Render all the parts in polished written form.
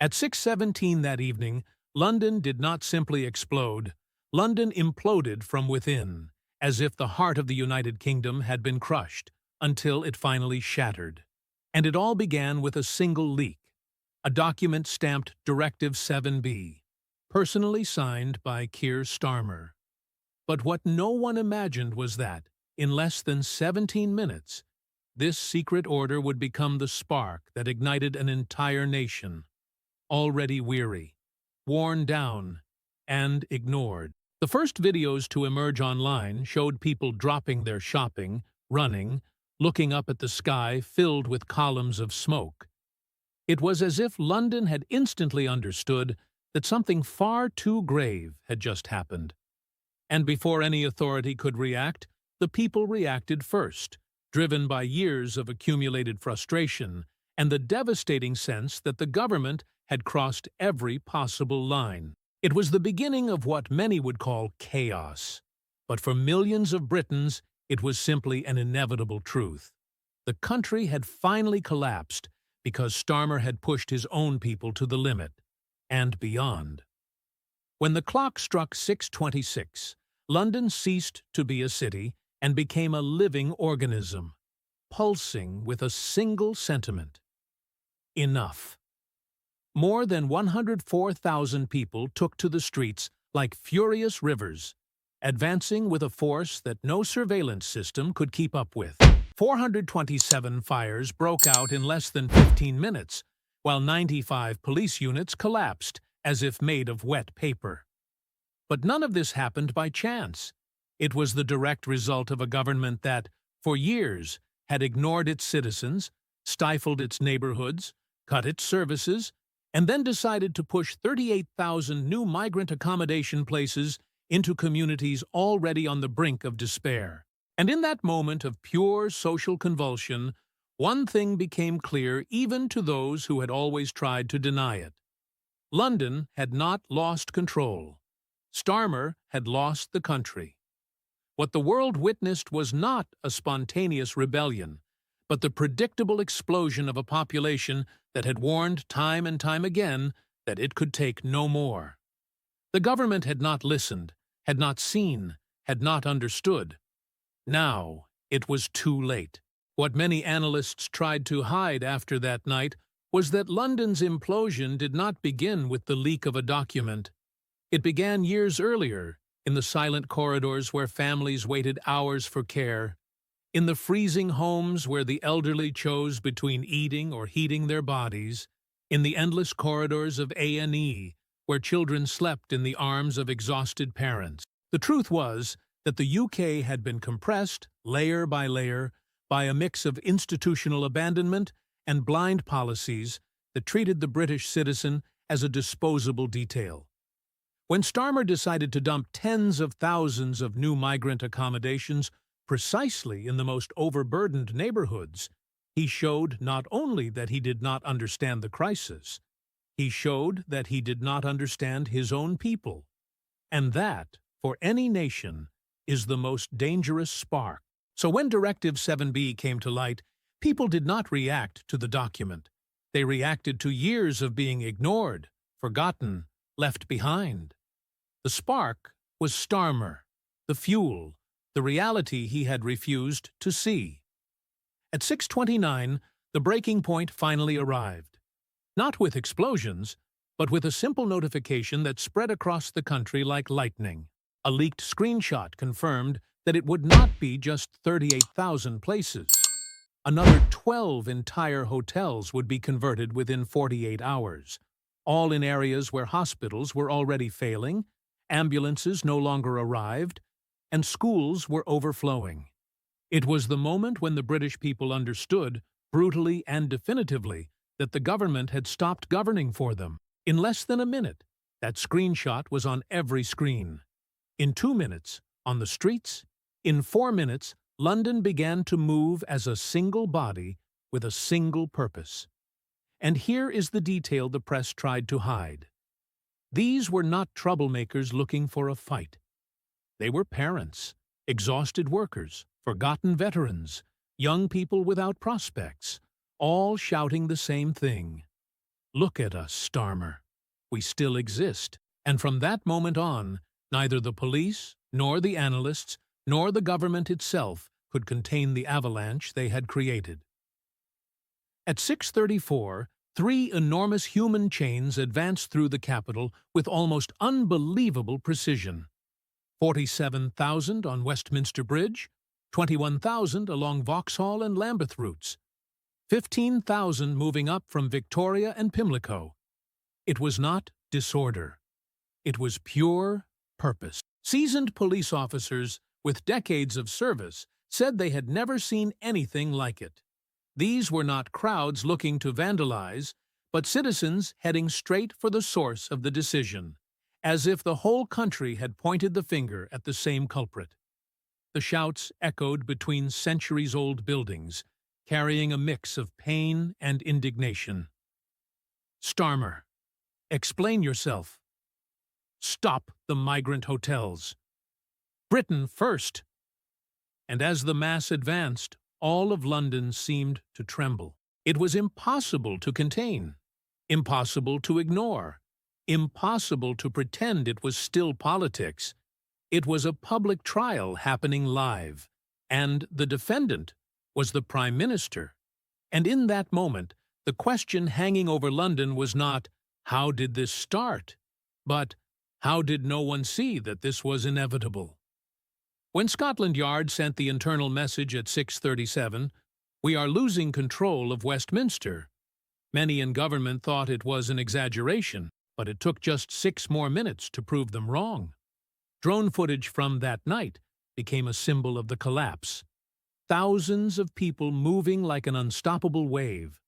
At 6:17 that evening, London did not simply explode. London imploded from within, as if the heart of the United Kingdom had been crushed, until it finally shattered. And it all began with a single leak, a document stamped Directive 7B, personally signed by Keir Starmer. But what no one imagined was that, in less than 17 minutes, this secret order would become the spark that ignited an entire nation, already weary, worn down, and ignored. The first videos to emerge online showed people dropping their shopping, running, looking up at the sky filled with columns of smoke. It was as if London had instantly understood that something far too grave had just happened. And before any authority could react, the people reacted first, driven by years of accumulated frustration and the devastating sense that the government had crossed every possible line. It was the beginning of what many would call chaos. But for millions of Britons, it was simply an inevitable truth. The country had finally collapsed because Starmer had pushed his own people to the limit and beyond. When the clock struck 6:26, London ceased to be a city and became a living organism, pulsing with a single sentiment: enough. More than 104,000 people took to the streets like furious rivers, advancing with a force that no surveillance system could keep up with. 427 fires broke out in less than 15 minutes, while 95 police units collapsed as if made of wet paper. But none of this happened by chance. It was the direct result of a government that, for years, had ignored its citizens, stifled its neighborhoods, cut its services, and then decided to push 38,000 new migrant accommodation places into communities already on the brink of despair. And in that moment of pure social convulsion, one thing became clear even to those who had always tried to deny it. London had not lost control. Starmer had lost the country. What the world witnessed was not a spontaneous rebellion, but the predictable explosion of a population that had warned time and time again that it could take no more. The government had not listened, had not seen, had not understood. Now it was too late. What many analysts tried to hide after that night was that London's implosion did not begin with the leak of a document. It began years earlier, in the silent corridors where families waited hours for care, in the freezing homes where the elderly chose between eating or heating their bodies, in the endless corridors of A&E, where children slept in the arms of exhausted parents. The truth was that the UK had been compressed, layer by layer, by a mix of institutional abandonment and blind policies that treated the British citizen as a disposable detail. When Starmer decided to dump tens of thousands of new migrant accommodations precisely in the most overburdened neighborhoods, he showed not only that he did not understand the crisis, he showed that he did not understand his own people. And that, for any nation, is the most dangerous spark. So when Directive 7B came to light, people did not react to the document. They reacted to years of being ignored, forgotten, left behind. The spark was Starmer, the fuel, the reality he had refused to see. At 6:29, the breaking point finally arrived. Not with explosions, but with a simple notification that spread across the country like lightning. A leaked screenshot confirmed that it would not be just 38,000 places. Another 12 entire hotels would be converted within 48 hours, all in areas where hospitals were already failing, ambulances no longer arrived, and schools were overflowing. It was the moment when the British people understood, brutally and definitively, that the government had stopped governing for them. In less than a minute, that screenshot was on every screen. In 2 minutes, on the streets. In 4 minutes, London began to move as a single body with a single purpose. And here is the detail the press tried to hide. These were not troublemakers looking for a fight. They were parents, exhausted workers, forgotten veterans, young people without prospects, all shouting the same thing: "Look at us, Starmer. We still exist." And from that moment on, neither the police, nor the analysts, nor the government itself could contain the avalanche they had created. At 6:34, three enormous human chains advanced through the capital with almost unbelievable precision. 47,000 on Westminster Bridge, 21,000 along Vauxhall and Lambeth routes, 15,000 moving up from Victoria and Pimlico. It was not disorder. It was pure purpose. Seasoned police officers with decades of service said they had never seen anything like it. These were not crowds looking to vandalize, but citizens heading straight for the source of the decision, as if the whole country had pointed the finger at the same culprit. The shouts echoed between centuries-old buildings, carrying a mix of pain and indignation. "Starmer, explain yourself. Stop the migrant hotels. Britain first." And as the mass advanced, all of London seemed to tremble. It was impossible to contain, impossible to ignore, impossible to pretend it was still politics. It was a public trial happening live, and the defendant was the Prime Minister. And in that moment, the question hanging over London was not, "How did this start?" but, "How did no one see that this was inevitable?" When Scotland Yard sent the internal message at 6:37, "We are losing control of Westminster," many in government thought it was an exaggeration, but it took just 6 more minutes to prove them wrong. Drone footage from that night became a symbol of the collapse. Thousands of people moving like an unstoppable wave,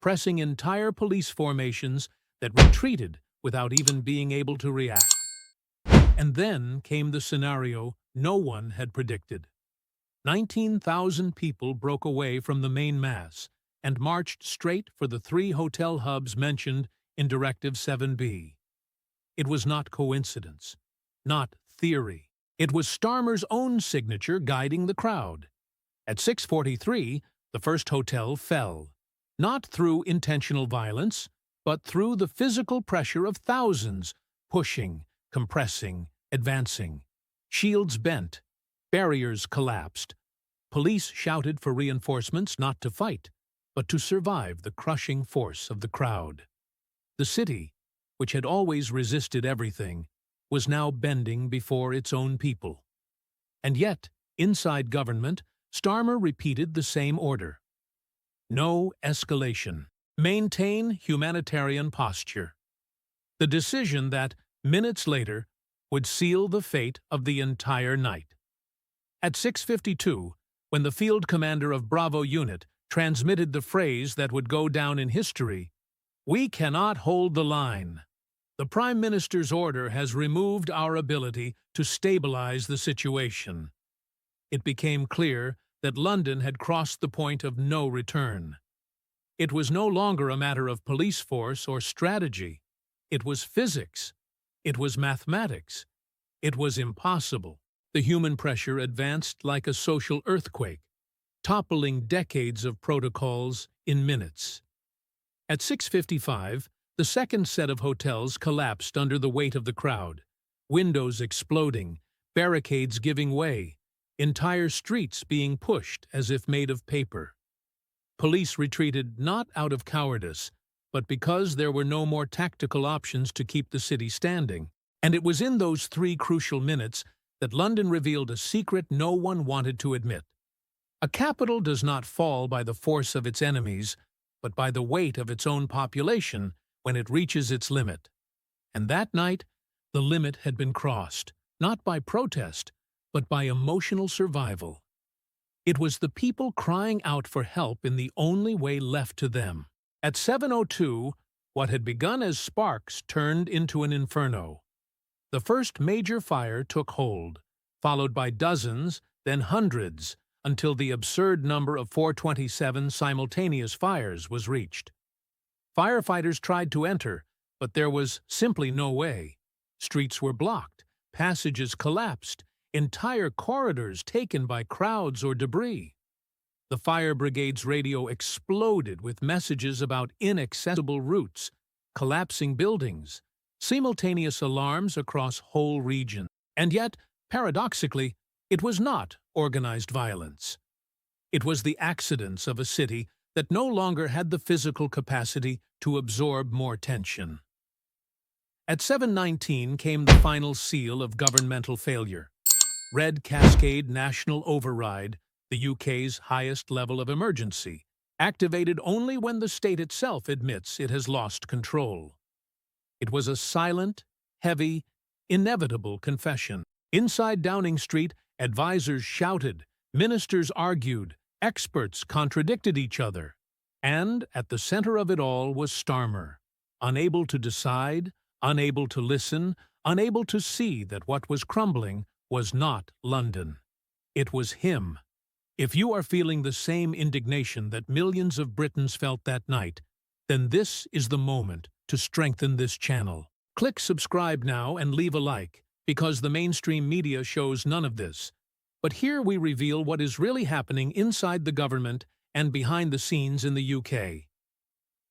pressing entire police formations that retreated without even being able to react. And then came the scenario no one had predicted. 19,000 people broke away from the main mass and marched straight for the 3 hotel hubs mentioned in Directive 7B. It was not coincidence, not theory. It was Starmer's own signature guiding the crowd. At 6:43, the first hotel fell, not through intentional violence, but through the physical pressure of thousands, pushing, compressing, advancing. Shields bent, barriers collapsed. Police shouted for reinforcements not to fight, but to survive the crushing force of the crowd. The city, which had always resisted everything, was now bending before its own people. And yet, inside government, Starmer repeated the same order. No escalation. Maintain humanitarian posture. The decision that, minutes later, would seal the fate of the entire night. At 6:52, when the field commander of Bravo Unit transmitted the phrase that would go down in history, "We cannot hold the line. The Prime Minister's order has removed our ability to stabilize the situation." It became clear that London had crossed the point of no return. It was no longer a matter of police force or strategy. It was physics. It was mathematics. It was impossible. The human pressure advanced like a social earthquake, toppling decades of protocols in minutes. At 6:55, the second set of hotels collapsed under the weight of the crowd, windows exploding, barricades giving way, entire streets being pushed as if made of paper. Police retreated not out of cowardice, but because there were no more tactical options to keep the city standing. And it was in those 3 crucial minutes that London revealed a secret no one wanted to admit. A capital does not fall by the force of its enemies, but by the weight of its own population when it reaches its limit. And that night, the limit had been crossed, not by protest, but by emotional survival. It was the people crying out for help in the only way left to them. At 7:02, what had begun as sparks turned into an inferno. The first major fire took hold, followed by dozens, then hundreds, until the absurd number of 427 simultaneous fires was reached. Firefighters tried to enter, but there was simply no way. Streets were blocked, passages collapsed, entire corridors taken by crowds or debris. The fire brigade's radio exploded with messages about inaccessible routes, collapsing buildings, simultaneous alarms across whole regions. And yet, paradoxically, it was not organized violence. It was the accidents of a city that no longer had the physical capacity to absorb more tension. At 7:19 came the final seal of governmental failure. Red Cascade National Override, the UK's highest level of emergency, activated only when the state itself admits it has lost control. It was a silent, heavy, inevitable confession. Inside Downing Street, advisors shouted, ministers argued, experts contradicted each other. And at the center of it all was Starmer, unable to decide, unable to listen, unable to see that what was crumbling was not London. It was him. If you are feeling the same indignation that millions of Britons felt that night, then this is the moment to strengthen this channel. Click subscribe now and leave a like, because the mainstream media shows none of this. But here we reveal what is really happening inside the government and behind the scenes in the UK.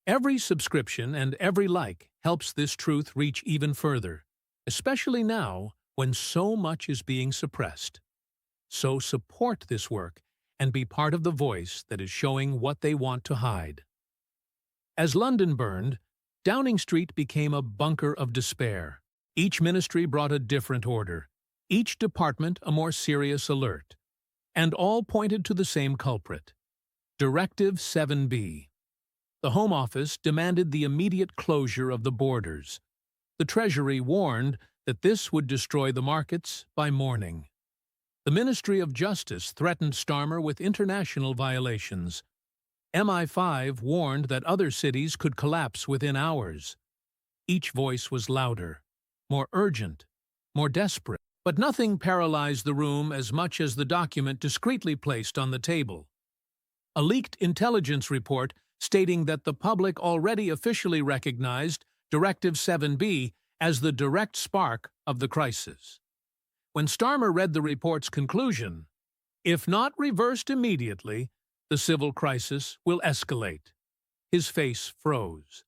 Every subscription and every like helps this truth reach even further, especially now when so much is being suppressed. So support this work and be part of the voice that is showing what they want to hide. As London burned, Downing Street became a bunker of despair. Each ministry brought a different order, each department a more serious alert, and all pointed to the same culprit: Directive 7B. The Home Office demanded the immediate closure of the borders. The Treasury warned that this would destroy the markets by morning. The Ministry of Justice threatened Starmer with international violations. MI5 warned that other cities could collapse within hours. Each voice was louder, more urgent, more desperate. But nothing paralyzed the room as much as the document discreetly placed on the table. A leaked intelligence report stating that the public already officially recognized Directive 7B as the direct spark of the crisis. When Starmer read the report's conclusion, if not reversed immediately, the civil crisis will escalate. His face froze.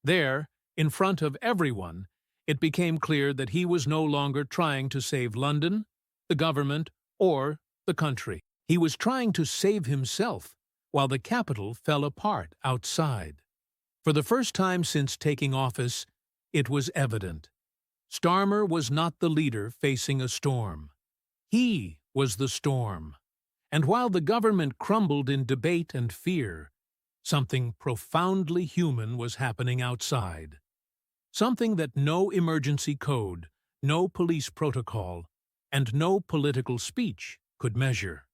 There, in front of everyone, it became clear that he was no longer trying to save London, the government, or the country. He was trying to save himself, while the capital fell apart outside. For the first time since taking office, it was evident. Starmer was not the leader facing a storm. He was the storm. And while the government crumbled in debate and fear, something profoundly human was happening outside. Something that no emergency code, no police protocol, and no political speech could measure.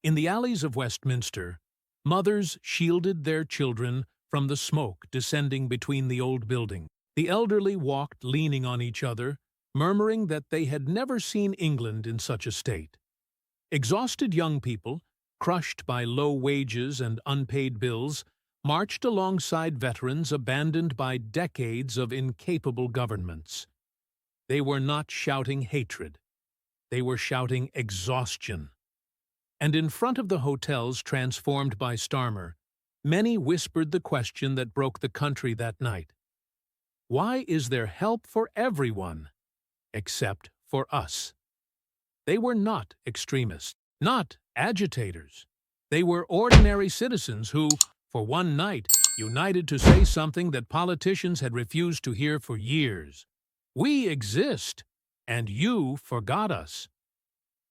In the alleys of Westminster, mothers shielded their children from the smoke descending between the old buildings. The elderly walked leaning on each other, murmuring that they had never seen England in such a state. Exhausted young people, crushed by low wages and unpaid bills, marched alongside veterans abandoned by decades of incapable governments. They were not shouting hatred. They were shouting exhaustion. And in front of the hotels transformed by Starmer, many whispered the question that broke the country that night. Why is there help for everyone, except for us? They were not extremists, not agitators. They were ordinary citizens who, for one night, united to say something that politicians had refused to hear for years. We exist, and you forgot us.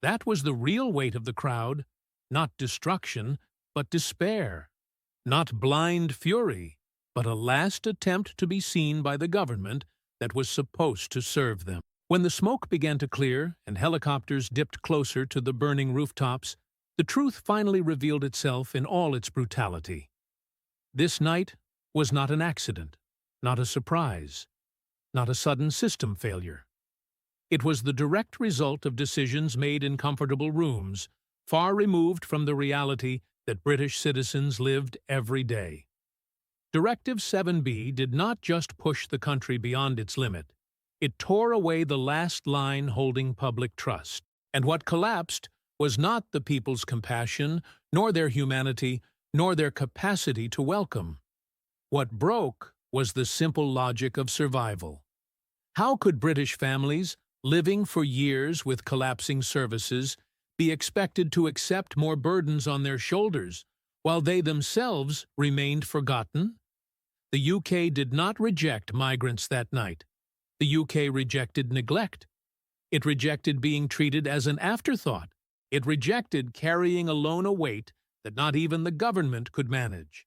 That was the real weight of the crowd, not destruction, but despair. Not blind fury, but a last attempt to be seen by the government that was supposed to serve them. When the smoke began to clear and helicopters dipped closer to the burning rooftops, the truth finally revealed itself in all its brutality. This night was not an accident, not a surprise, not a sudden system failure. It was the direct result of decisions made in comfortable rooms, far removed from the reality that British citizens lived every day. Directive 7B did not just push the country beyond its limit. It tore away the last line holding public trust. And what collapsed was not the people's compassion, nor their humanity, nor their capacity to welcome. What broke was the simple logic of survival. How could British families, living for years with collapsing services, be expected to accept more burdens on their shoulders, while they themselves remained forgotten? The UK did not reject migrants that night. The UK rejected neglect. It rejected being treated as an afterthought. It rejected carrying alone a weight that not even the government could manage.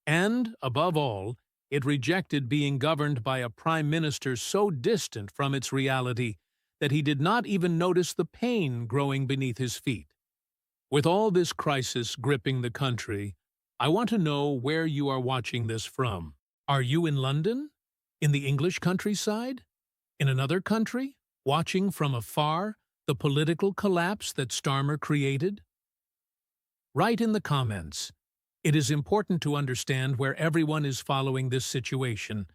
And, above all, it rejected being governed by a prime minister so distant from its reality that he did not even notice the pain growing beneath his feet. With all this crisis gripping the country, I want to know where you are watching this from. Are you in London? In the English countryside? In another country? Watching from afar the political collapse that Starmer created? Write in the comments. It is important to understand where everyone is following this situation,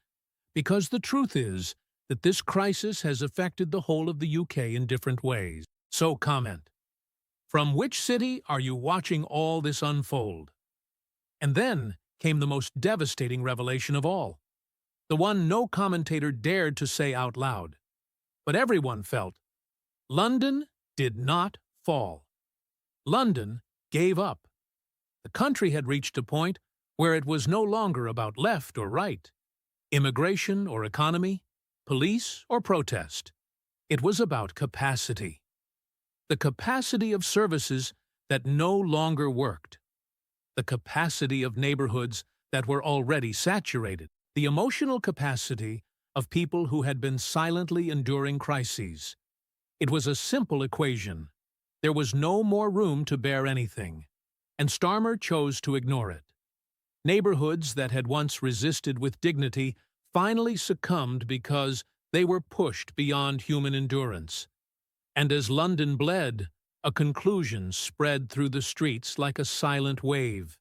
because the truth is that this crisis has affected the whole of the UK in different ways. So comment. From which city are you watching all this unfold? And then came the most devastating revelation of all, the one no commentator dared to say out loud. But everyone felt. London did not fall. London gave up. The country had reached a point where it was no longer about left or right, immigration or economy, police or protest. It was about capacity. The capacity of services that no longer worked. The capacity of neighborhoods that were already saturated. The emotional capacity of people who had been silently enduring crises. It was a simple equation. There was no more room to bear anything, and Starmer chose to ignore it. Neighborhoods that had once resisted with dignity finally succumbed because they were pushed beyond human endurance. And as London bled, a conclusion spread through the streets like a silent wave.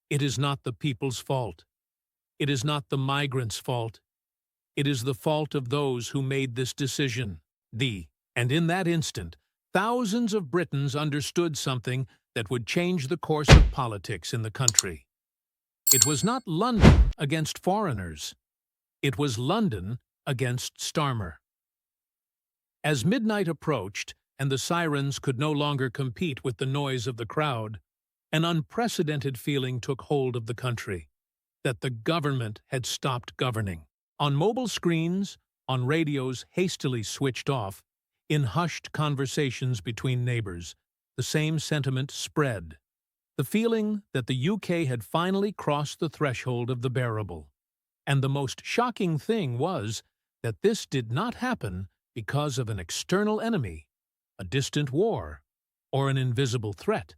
It is not the people's fault. It is not the migrants' fault. It is the fault of those who made this decision. And in that instant, thousands of Britons understood something that would change the course of politics in the country. It was not London against foreigners. It was London against Starmer. As midnight approached and the sirens could no longer compete with the noise of the crowd, an unprecedented feeling took hold of the country, that the government had stopped governing. On mobile screens, on radios hastily switched off, in hushed conversations between neighbors, the same sentiment spread, the feeling that the UK had finally crossed the threshold of the bearable. And the most shocking thing was that this did not happen because of an external enemy, a distant war, or an invisible threat.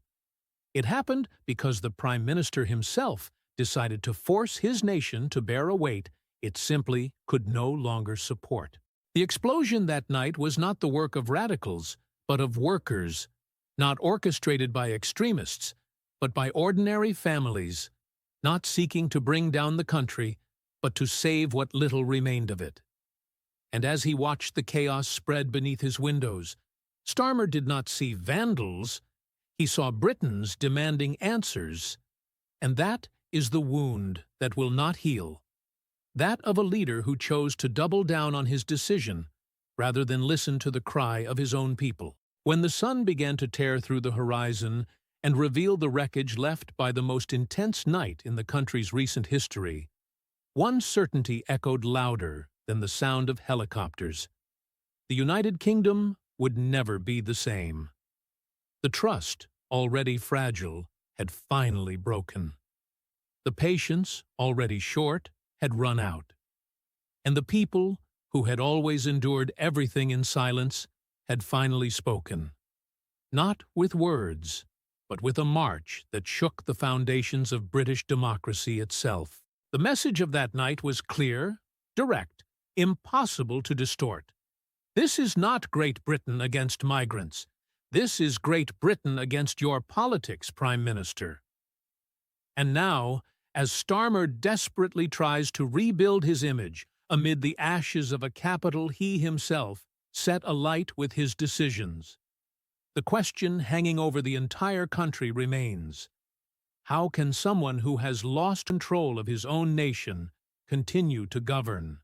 It happened because the Prime Minister himself decided to force his nation to bear a weight it simply could no longer support. The explosion that night was not the work of radicals, but of workers, not orchestrated by extremists, but by ordinary families, not seeking to bring down the country, but to save what little remained of it. And as he watched the chaos spread beneath his windows, Starmer did not see vandals, he saw Britons demanding answers. And that is the wound that will not heal. That of a leader who chose to double down on his decision rather than listen to the cry of his own people. When the sun began to tear through the horizon and reveal the wreckage left by the most intense night in the country's recent history, one certainty echoed louder than the sound of helicopters. The United Kingdom would never be the same. The trust, already fragile, had finally broken. The patience, already short, had run out. And the people, who had always endured everything in silence, had finally spoken. Not with words, but with a march that shook the foundations of British democracy itself. The message of that night was clear, direct, impossible to distort. This is not Great Britain against migrants. This is Great Britain against your politics, Prime Minister. And now, as Starmer desperately tries to rebuild his image amid the ashes of a capital he himself set alight with his decisions, the question hanging over the entire country remains: how can someone who has lost control of his own nation continue to govern.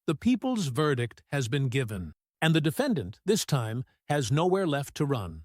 The people's verdict has been given, and the defendant, this time, has nowhere left to run.